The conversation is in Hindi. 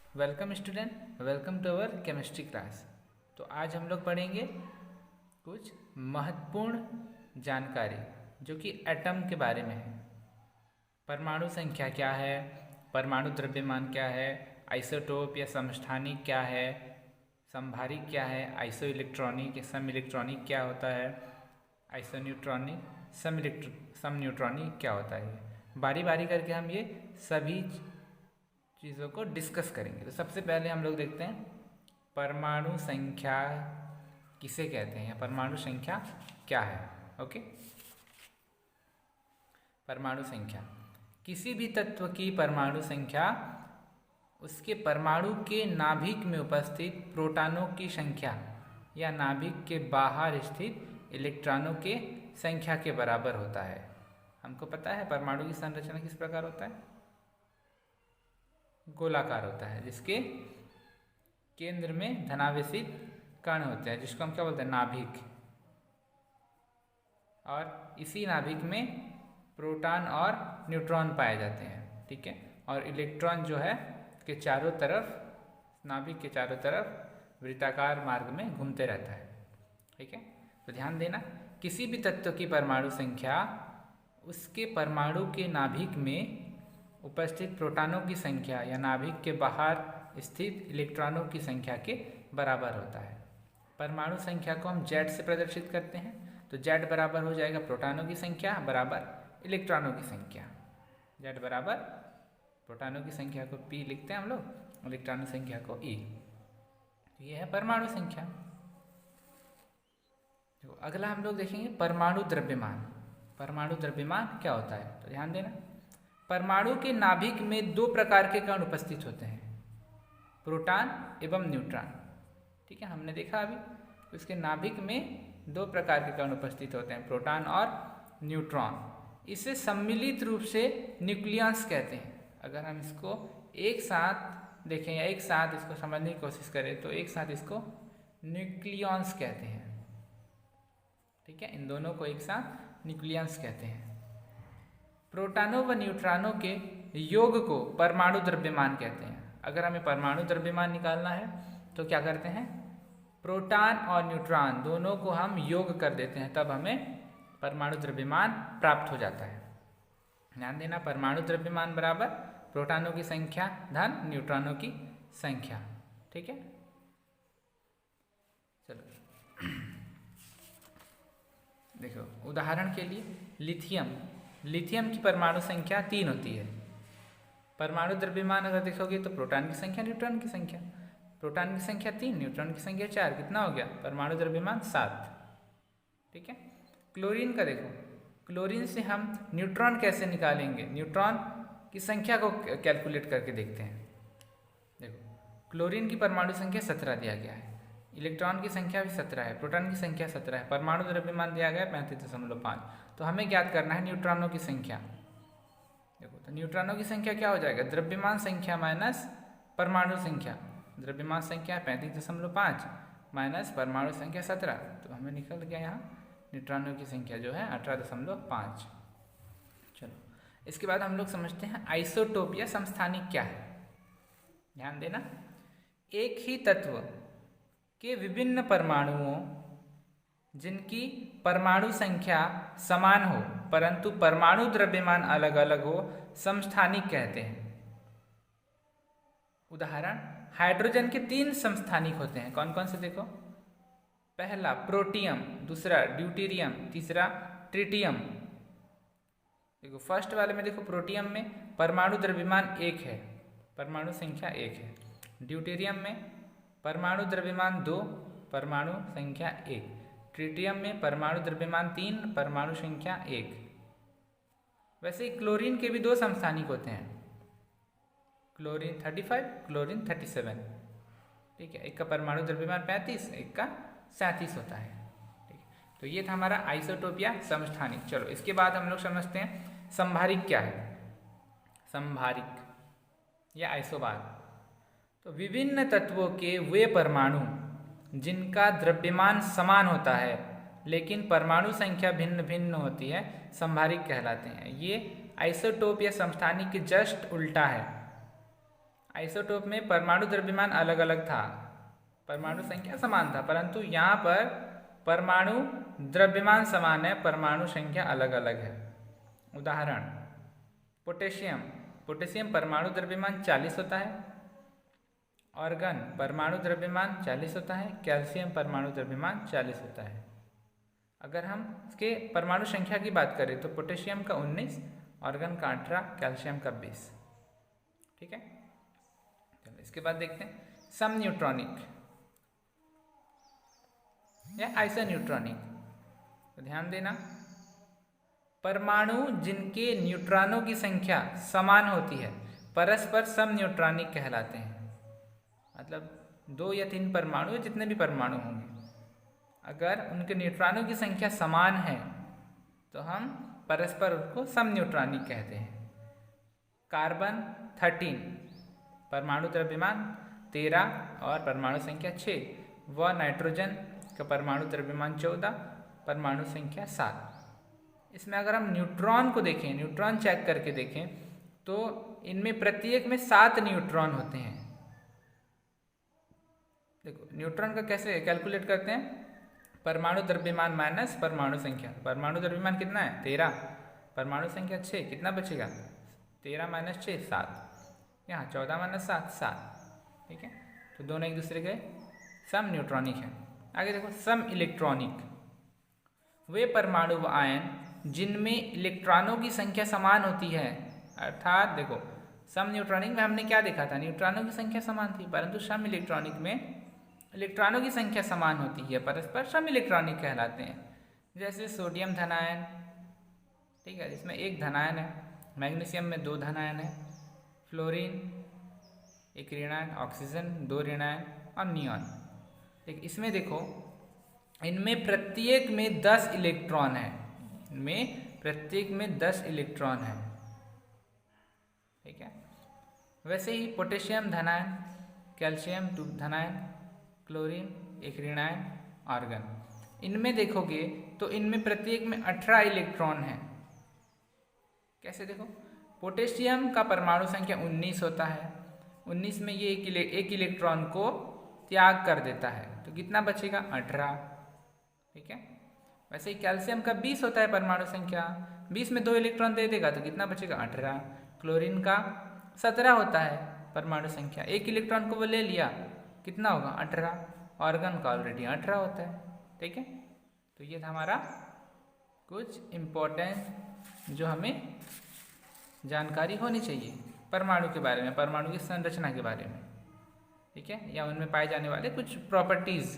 Welcome student, welcome to our chemistry class. तो आज हम लोग पढ़ेंगे कुछ महत्वपूर्ण जानकारी जो कि एटम के बारे में है। परमाणु संख्या क्या है, परमाणु द्रव्यमान क्या है, आइसोटोप या समस्थानिक क्या है, संभारिक क्या है, आइसो इलेक्ट्रॉनिक या सम इलेक्ट्रॉनिक क्या होता है, आइसो न्यूट्रॉनिक सम न्यूट्रॉनिक क्या होता है। बारी बारी करके हम ये सभी चीज़ों को डिस्कस करेंगे। तो सबसे पहले हम लोग देखते हैं परमाणु संख्या किसे कहते हैं या परमाणु संख्या क्या है। ओके, परमाणु संख्या किसी भी तत्व की परमाणु संख्या उसके परमाणु के नाभिक में उपस्थित प्रोटॉनों की संख्या या नाभिक के बाहर स्थित इलेक्ट्रॉनों के संख्या के बराबर होता है। हमको पता है परमाणु की संरचना किस प्रकार होता है, गोलाकार होता है, जिसके केंद्र में धनावेशित कण होते हैं जिसको हम क्या बोलते हैं, नाभिक। और इसी नाभिक में प्रोटॉन और न्यूट्रॉन पाए जाते हैं। ठीक है, और इलेक्ट्रॉन जो है के चारों तरफ, नाभिक के चारों तरफ वृत्ताकार मार्ग में घूमते रहता है। ठीक है, तो ध्यान देना, किसी भी तत्व की परमाणु संख्या उसके परमाणु के नाभिक में उपस्थित प्रोटॉनों की संख्या या नाभिक के बाहर स्थित इलेक्ट्रॉनों की संख्या के बराबर होता है। परमाणु संख्या को हम जेड से प्रदर्शित करते हैं, तो जेड बराबर हो जाएगा प्रोटॉनों की संख्या बराबर इलेक्ट्रॉनों की संख्या। जेड बराबर प्रोटॉनों की संख्या को पी लिखते हैं हम लोग, इलेक्ट्रॉनों की संख्या को ई। तो ये है परमाणु संख्या। तो अगला हम लोग देखेंगे परमाणु द्रव्यमान। परमाणु द्रव्यमान क्या होता है, तो ध्यान देना, परमाणु के नाभिक में दो प्रकार के कण उपस्थित होते हैं, प्रोटॉन एवं न्यूट्रॉन। ठीक है, हमने देखा अभी उसके नाभिक में दो प्रकार के कण उपस्थित होते हैं, प्रोटॉन और न्यूट्रॉन। इसे सम्मिलित रूप से न्यूक्लियस कहते हैं। अगर हम इसको एक साथ देखें या एक साथ इसको समझने की कोशिश करें तो एक साथ इसको न्यूक्लियस कहते हैं। ठीक है, इन दोनों को एक साथ न्यूक्लियस कहते हैं। प्रोटॉनों व न्यूट्रॉनों के योग को परमाणु द्रव्यमान कहते हैं। अगर हमें परमाणु द्रव्यमान निकालना है तो क्या करते हैं, प्रोटॉन और न्यूट्रॉन दोनों को हम योग कर देते हैं, तब हमें परमाणु द्रव्यमान प्राप्त हो जाता है। ध्यान देना, परमाणु द्रव्यमान बराबर प्रोटॉनों की संख्या धन न्यूट्रॉनों की संख्या। ठीक है, चलो देखो उदाहरण के लिए लिथियम की परमाणु संख्या 3 होती है। परमाणु द्रव्यमान अगर देखोगे तो प्रोटॉन की संख्या न्यूट्रॉन की संख्या, प्रोटॉन की संख्या 3 न्यूट्रॉन की संख्या 4, कितना हो गया, परमाणु द्रव्यमान 7। ठीक है, क्लोरीन का देखो, क्लोरीन से हम न्यूट्रॉन कैसे निकालेंगे, न्यूट्रॉन की संख्या को कैलकुलेट करके देखते हैं। देखो क्लोरीन की परमाणु संख्या 17 दिया गया है, इलेक्ट्रॉन की संख्या भी 17 है, प्रोटॉन की संख्या 17 है, परमाणु द्रव्यमान दिया गया है 35.5। तो हमें ज्ञात करना है न्यूट्रॉनों की संख्या। देखो तो न्यूट्रॉनों की संख्या क्या हो जाएगा, द्रव्यमान संख्या माइनस परमाणु संख्या। द्रव्यमान संख्या 35.5 माइनस परमाणु संख्या 17, तो हमें निकल गया यहाँ न्यूट्रॉनों की संख्या जो है 18.5। चलो इसके बाद हम लोग समझते हैं आइसोटोप या समस्थानिक क्या है। ध्यान देना, एक ही तत्व के विभिन्न परमाणुओं जिनकी परमाणु संख्या समान हो परंतु परमाणु द्रव्यमान अलग अलग हो, समस्थानिक कहते हैं। उदाहरण, हाइड्रोजन के 3 समस्थानिक होते हैं, कौन कौन से देखो, पहला प्रोटियम, दूसरा ड्यूटेरियम, तीसरा ट्रिटियम। देखो फर्स्ट वाले में देखो, प्रोटियम में परमाणु द्रव्यमान 1 है, परमाणु संख्या 1 है। ड्यूटेरियम में परमाणु द्रव्यमान 2, परमाणु संख्या 1। ट्रिटियम में परमाणु द्रव्यमान 3, परमाणु संख्या 1। वैसे ही क्लोरीन के भी 2 समस्थानिक होते हैं, क्लोरीन 35, क्लोरीन 37। ठीक है, एक का परमाणु द्रव्यमान 35, एक का 37 होता है। ठीक है, तो ये था हमारा आइसोटोप या समस्थानिक। चलो इसके बाद हम लोग समझते हैं संभारिक क्या है। संभारिक या आइसोबार, तो विभिन्न तत्वों के वे परमाणु जिनका द्रव्यमान समान होता है लेकिन परमाणु संख्या भिन्न भिन्न होती है, संभारिक कहलाते हैं। ये आइसोटोप या समस्थानिक के जस्ट उल्टा है। आइसोटोप में परमाणु द्रव्यमान अलग अलग था, परमाणु संख्या समान था, परंतु यहाँ पर परमाणु द्रव्यमान समान है, परमाणु संख्या अलग अलग है। उदाहरण पोटेशियम, पोटेशियम परमाणु द्रव्यमान 40 होता है, ऑर्गन परमाणु द्रव्यमान 40 होता है, कैल्शियम परमाणु द्रव्यमान 40 होता है। अगर हम इसके परमाणु संख्या की बात करें तो पोटेशियम का 19, ऑर्गन का 18, कैल्शियम का 20। ठीक है, चलो इसके बाद देखते हैं सम न्यूट्रॉनिक या आइसोन्यूट्रॉनिक। तो ध्यान देना, परमाणु जिनके न्यूट्रॉनों की संख्या समान होती है परस्पर सम न्यूट्रॉनिक कहलाते हैं। मतलब 2 या 3 परमाणु, जितने भी परमाणु होंगे, अगर उनके न्यूट्रॉनों की संख्या समान है तो हम परस्पर उसको सम न्यूट्रॉनिक कहते हैं। कार्बन 13, परमाणु द्रव्यमान 13 और परमाणु संख्या 6, व नाइट्रोजन का परमाणु द्रव्यमान 14, परमाणु संख्या 7। इसमें अगर हम न्यूट्रॉन को देखें, न्यूट्रॉन चेक करके देखें तो इनमें प्रत्येक में 7 न्यूट्रॉन होते हैं। देखो न्यूट्रॉन का कैसे कैलकुलेट करते हैं, परमाणु द्रव्यमान माइनस परमाणु संख्या। परमाणु द्रव्यमान कितना है 13, परमाणु संख्या 6, कितना बचेगा 13 माइनस 6 7, यहाँ 14 माइनस 7 7। ठीक है, तो दोनों एक दूसरे के सम न्यूट्रॉनिक है। आगे देखो सम इलेक्ट्रॉनिक, वे परमाणु व आयन जिनमें इलेक्ट्रॉनों की संख्या समान होती है। अर्थात देखो सम न्यूट्रॉनिक में हमने क्या देखा था, न्यूट्रॉनों की संख्या समान थी, परंतु सम इलेक्ट्रॉनिक में इलेक्ट्रॉनों की संख्या समान होती है, परस्पर सम इलेक्ट्रॉनिक कहलाते हैं। जैसे सोडियम धनायन, ठीक है, जिसमें 1 धनायन है, मैग्नीशियम में 2 धनायन है, फ्लोरीन 1 ऋणायन, ऑक्सीजन 2 ऋणायन और नियॉन। ठीक, इसमें देखो इनमें प्रत्येक में 10 इलेक्ट्रॉन है, इनमें प्रत्येक में 10 इलेक्ट्रॉन है। ठीक है, वैसे ही पोटेशियम धनायन, कैल्शियम 2 धनायन, क्लोरीन 1 ऋणायन, आर्गन, इनमें देखोगे तो इनमें प्रत्येक में 18 इलेक्ट्रॉन है। कैसे देखो, पोटेशियम का परमाणु संख्या 19 होता है, 19 में ये एक इलेक्ट्रॉन को त्याग कर देता है, तो कितना बचेगा 18। ठीक है, वैसे ही कैल्शियम का 20 होता है परमाणु संख्या, 20 में 2 इलेक्ट्रॉन दे देगा तो कितना बचेगा 18। क्लोरीन का 17 होता है परमाणु संख्या, 1 इलेक्ट्रॉन को वो ले लिया, कितना होगा 18। ऑर्गन का ऑलरेडी 18 होता है। ठीक है, तो ये था हमारा कुछ इम्पोर्टेंट जो हमें जानकारी होनी चाहिए परमाणु के बारे में, परमाणु की संरचना के बारे में। ठीक है, या उनमें पाए जाने वाले कुछ प्रॉपर्टीज़